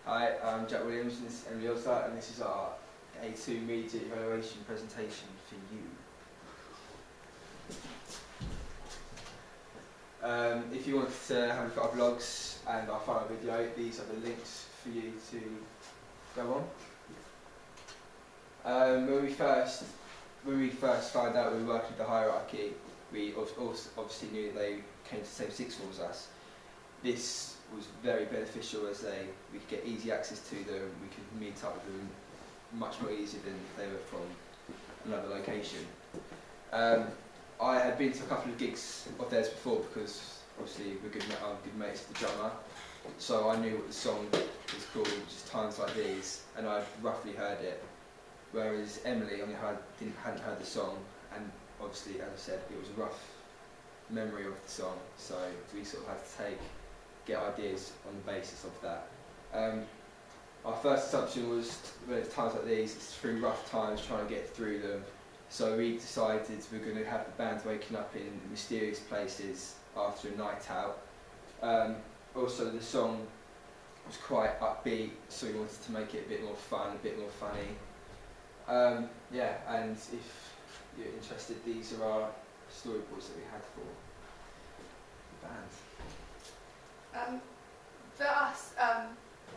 Hi, I'm Jack Williams and this is Emily Osler, and this is our A2 Media Evaluation presentation for you. If you want to have a look at our blogs and our final video, these are the links for you to go on. When we first found out we were working with the hierarchy, we obviously knew that they came to the same sixth form as us. This was very beneficial as we could get easy access to them, we could meet up with them much more easily than if they were from another location. I had been to a couple of gigs of theirs before because obviously I'm good mates with the drummer, so I knew what the song was called, which is Times Like These, and I'd roughly heard it, whereas Emily, on the other hand, hadn't heard the song, and obviously, as I said, it was a rough memory of the song, so we sort of had to get ideas on the basis of that. Our first assumption was, when it's times like these, it's through rough times, trying to get through them. So we decided we're going to have the band waking up in mysterious places after a night out. Also, the song was quite upbeat, so we wanted to make it a bit more fun, a bit more funny. Yeah, and if you're interested, these are our storyboards that we had for the band. For us,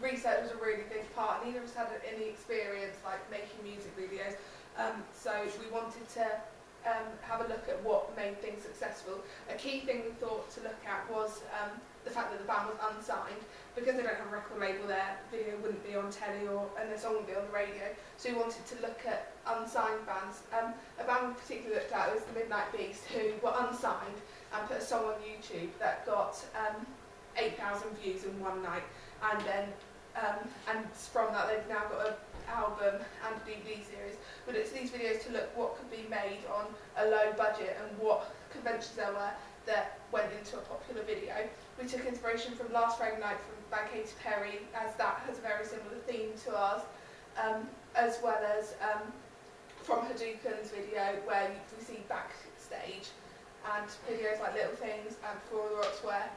research was a really big part. Neither of us had any experience like making music videos, so we wanted to have a look at what made things successful. A key thing we thought to look at was the fact that the band was unsigned. Because they don't have a record label, their video wouldn't be on telly and their song wouldn't be on the radio. So we wanted to look at unsigned bands. A band we particularly looked at was the Midnight Beast, who were unsigned and put a song on YouTube that got 8,000 views in one night, and then and from that they've now got an album and a DVD series. We looked at these videos to look what could be made on a low budget and what conventions there were that went into a popular video. We took inspiration from Last Friday Night by Katy Perry, as that has a very similar theme to ours, as well as from Hadouken's video where we see backstage, and videos like Little Things and For the Rocks where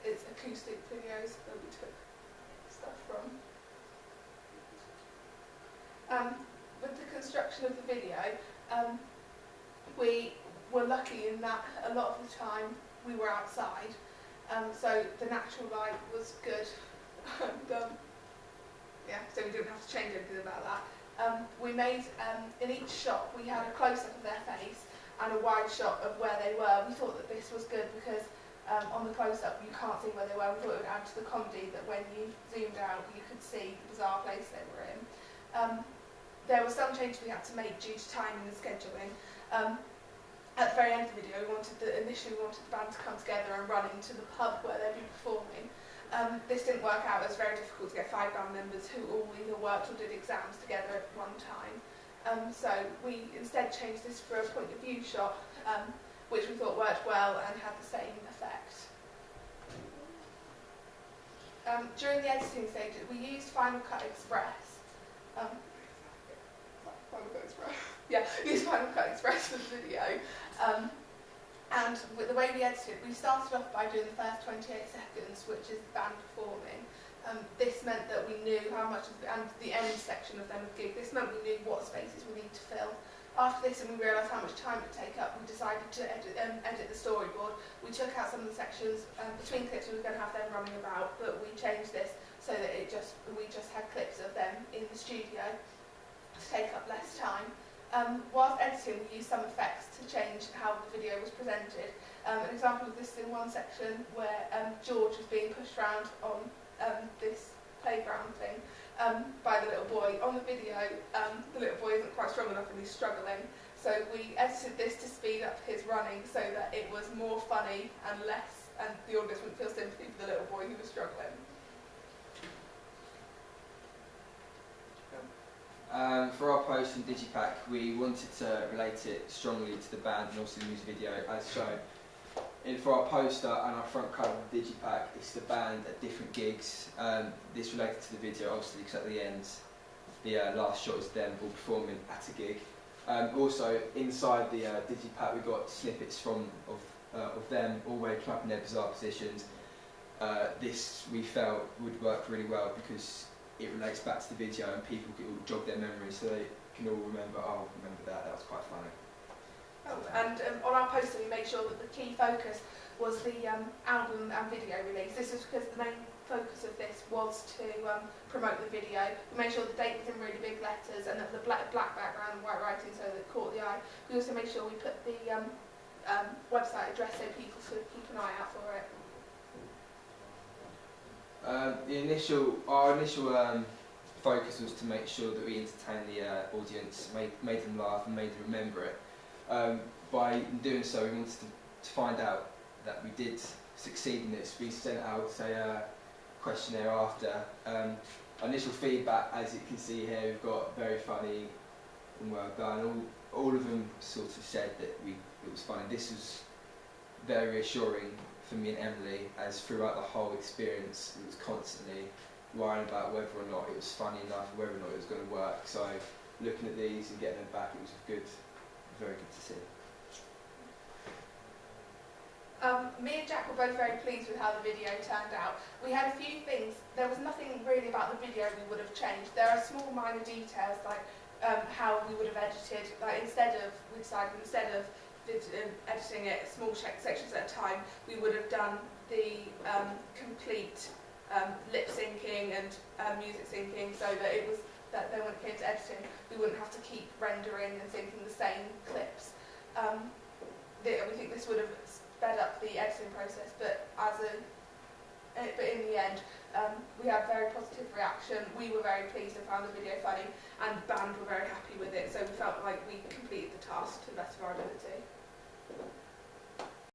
it's acoustic videos that we took stuff from. With the construction of the video, we were lucky in that a lot of the time we were outside, so the natural light was good, and yeah, so we didn't have to change anything about that. We made, in each shot we had a close-up of their face and a wide shot of where they were. We thought that this was good because on the close-up you can't see where they were. We thought it would add to the comedy that when you zoomed out you could see the bizarre place they were in. There were some changes we had to make due to timing and scheduling. At the very end of the video initially we wanted the band to come together and run into the pub where they'd be performing. This didn't work out. It was very difficult to get 5 band members who all either worked or did exams together at one time. So we instead changed this for a point of view shot, which we thought worked well and had the same effect. During the editing stage, we used Final Cut Express. We used Final Cut Express for the video. And with the way we edited, we started off by doing the first 28 seconds, which is the band performing. This meant that we knew how much, and the end section of them would give. This meant we knew what spaces we need to fill. After this, and we realised how much time it would take up, we decided to edit the storyboard. We took out some of the sections between clips. We were going to have them running about, but we changed this so that we just had clips of them in the studio to take up less time. Whilst editing, we used some effects to change how the video was presented. An example of this in one section where George was being pushed around on this playground thing by the little boy. On the video, the little boy isn't quite strong enough and he's struggling. So we edited this to speed up his running so that it was more funny and the audience wouldn't feel sympathy for the little boy who was struggling. For our post in Digipack, we wanted to relate it strongly to the band and also the music video as shown. For our poster and our front cover of the Digipack, it's the band at different gigs. This related to the video obviously because at the end, the last shot is them all performing at a gig. Also inside the Digipack we got snippets of them all waking up in their bizarre positions. this we felt would work really well because it relates back to the video and people can all jog their memory so they can all remember, oh, remember that was quite funny. Oh, and on our poster we made sure that the key focus was the album and video release. This is because the main focus of this was to promote the video. We made sure the date was in really big letters and that the black background and white writing so that it caught the eye. We also made sure we put the website address so people could keep an eye out for it. Our initial focus was to make sure that we entertained the audience, made them laugh and made them remember it. By doing so, we wanted to find out that we did succeed in this. We sent out a questionnaire after. Our initial feedback, as you can see here, we've got very funny and well done. All of them sort of said that it was funny. This was very reassuring for me and Emily, as throughout the whole experience it was constantly worrying about whether or not it was funny enough, whether or not it was going to work. So looking at these and getting them back, it was very good to see. Me and Jack were both very pleased with how the video turned out. We had a few things, there was nothing really about the video we would have changed. There are small minor details like how we would have edited, like instead of editing it small sections at a time, we would have done the complete lip syncing and music syncing so that it was that then when it came to editing we wouldn't have to keep rendering and syncing the same clips. We think this would have sped up the editing process, but in the end we had very positive reaction. We were very pleased and found the video funny, and the band were very happy with it, so we felt like we completed the task to the best of our ability.